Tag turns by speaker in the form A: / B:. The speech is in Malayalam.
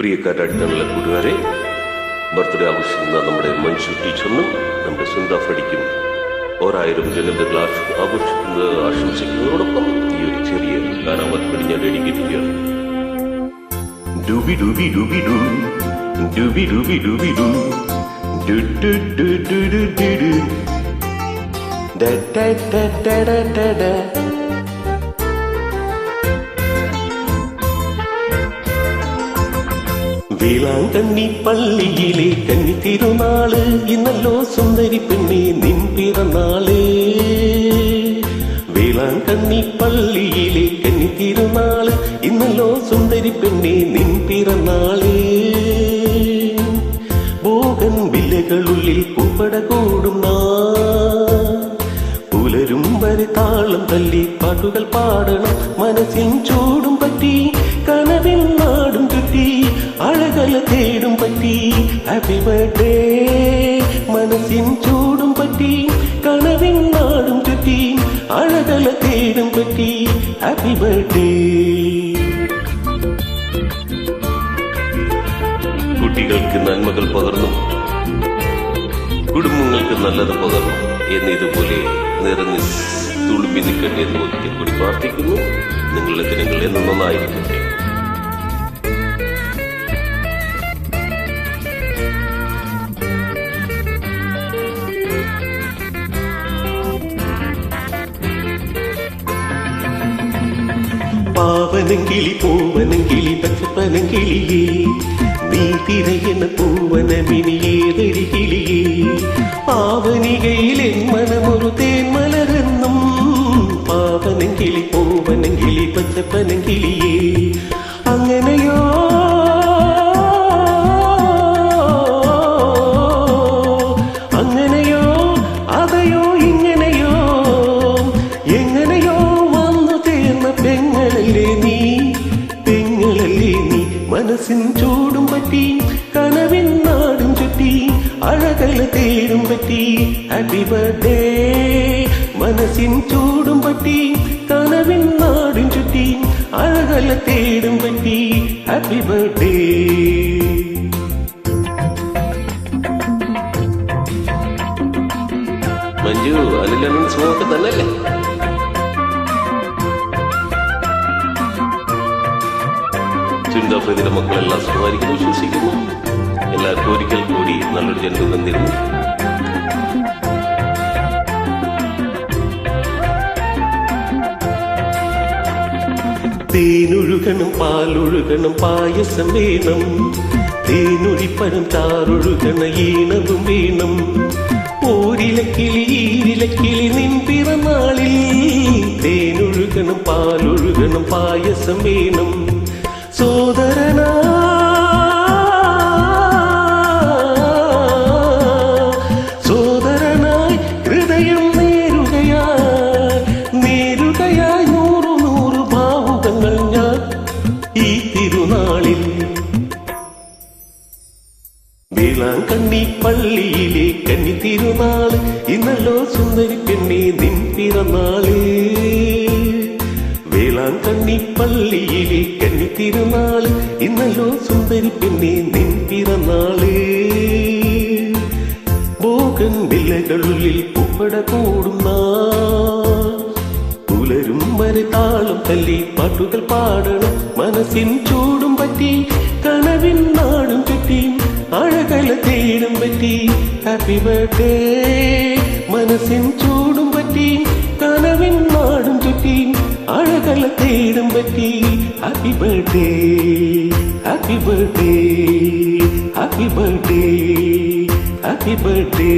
A: പ്രിയക്കാരടുത്തുള്ള കൂട്ടുകാരെ, ബർത്ത്ഡേ ആഘോഷിക്കുന്ന നമ്മുടെ മഞ്ജു ടീച്ചറിനും നമ്മുടെ സുന്ദ ഫ്രെഡിക്കും 1000 ജന്മദിന ആഘോഷിക്കുന്നത് ആശംസിക്കുന്നതോടൊപ്പം ഈ ഒരു ചെറിയ ഗാനാമത്പടി ഞാൻ ഡെഡിക്കേറ്റ് ചെയ്യാണ്. ഡൂബി ഡൂബി ഡൂബി ഡൂ ഡൂബി ഡൂബി ഡൂബി ഡൂ ഡു ഡു ഡു ഡു ഡു ഡു ഡു ഡ ഡ ഡ ഡ ഡ ഡ. വേളാങ്കണ്ണി പള്ളിയിലെ കന്നി തിരുനാള് ഇന്നല്ലോ സുന്ദരി പെണ്ണെ നിൻ പിറന്നാള്. വേളാങ്കണ്ണി പള്ളിയിലെ കന്നി തിരുനാള് ഇന്നല്ലോ സുന്ദരി പെണ്ണെ നിൻ പിറന്നാള്. ബോഗൻ വില്ലകളുള്ളിൽ പൂപ്പട കൂടുന്ന പുലരും വരെ താളം തല്ലി പാട്ടുകൾ പാടണം. മനസ്സിൻ ചൂടും പറ്റി കനവിൻ നാടും ചുറ്റി അഴകല തേടും പറ്റി. Happy birthday. മനസ്സിൻ ചൂടും പറ്റി കനവിൻ നാടും ചുറ്റി അഴകല തേടും പറ്റി. Happy birthday. കുട്ടികൾക്ക് നന്മകൾ പകർന്നും കുടുംബങ്ങൾക്ക് നല്ലത് പകർന്നും എന്നിതുപോലെ നിറഞ്ഞ് തുളുമ്പി നിൽക്കട്ടെ എന്ന് ഒരിക്കൽ കൂടി പ്രാർത്ഥിക്കുന്നു. നിങ്ങളുടെ ദിനങ്ങൾ എന്നും നന്നായിരിക്കട്ടെ. പാവനങ്കിളി പൂവനങ്കിളി പച്ചപ്പനങ്കിളിയേ നീ തിരയുന്ന പൂവനമിനിയേതൊരു കിളിയേ. പാവനികയിലെ മനമൊരു തേന്മലരെന്നും പാവനങ്കിളി പൂവനങ്കിളി പച്ചപ്പനങ്കിളിയേ. അങ്ങനെയോ അങ്ങനെയോ അതെയോ ഇങ്ങനെയോ എങ്ങനെയോ വന്നു ചേർന്ന പെങ്ങളല്ലേ നീ പെങ്ങളല്ലേ നീ. മനസ്സിൻ ചൂടും പറ്റി കനവിൻ നാടും ചുറ്റി അഴകല തേടും പറ്റി. Happy birthday. മനസ്സിൻ ചൂടും പറ്റി കനവിൻ നാടും ചുറ്റി അഴകല തേടും പറ്റി. Happy birthday. മഞ്ജു അനിലും സ്മോക്ക് തന്നല്ലേ? സുന്ദ ഫ്രെഡിയുടെ മക്കളെല്ലാം സുഖമായിരിക്കുന്നു വിശ്വസിക്കുന്നു. എല്ലാവർക്കും ഒരിക്കൽ കൂടി നല്ലൊരു ജന്മദിനം നേരുന്നു. തേനൊഴുകണം പാലൊഴുകണം പായസം വേണം. തേനൊഴിപ്പഴം ചാറൊഴുകണ ഈണവും വേണം. ഓരിലക്കിളി ഈരിലക്കിളി നിൻ പിറന്നാളിൽ തേനൊഴുകണം പാലൊഴുകണം പായസം വേണം. സോദരനാ സോദരനായി ഹൃദയം നേരുകയായി നേരുകയായി നൂറു നൂറു ഭാവുകങ്ങൾ ഞാൻ ഈ തിരുനാളിൽ. വേളാങ്കണ്ണി പള്ളിയിലെ കന്നി തിരുനാള് ഇന്നല്ലോ സുന്ദരി പെണ്ണെ നിൻ പിറന്നാള്. വേളാങ്കണ്ണി പള്ളിയിലെ കന്നി തിരുനാള് ഇന്നല്ലോ സുന്ദരി പെണ്ണെ നിൻ പിറന്നാള്. ബോഗൻ വില്ലകളുള്ളിൽ പൂപ്പട കൂടുന്ന പുലരും വരെ താളം തല്ലി പാട്ടുകൾ പാടണം. മനസ്സിൻ ചൂടും പറ്റി കനവിൻ നാടും ചുറ്റി അഴകല തേടും പറ്റി. Happy birthday. മനസ്സിൻ ചൂടും പറ്റി കനവിൻ നാടും ചുറ്റി അഴകല തേടും പറ്റി. Happy birthday. Happy birthday. Happy birthday. Happy birthday.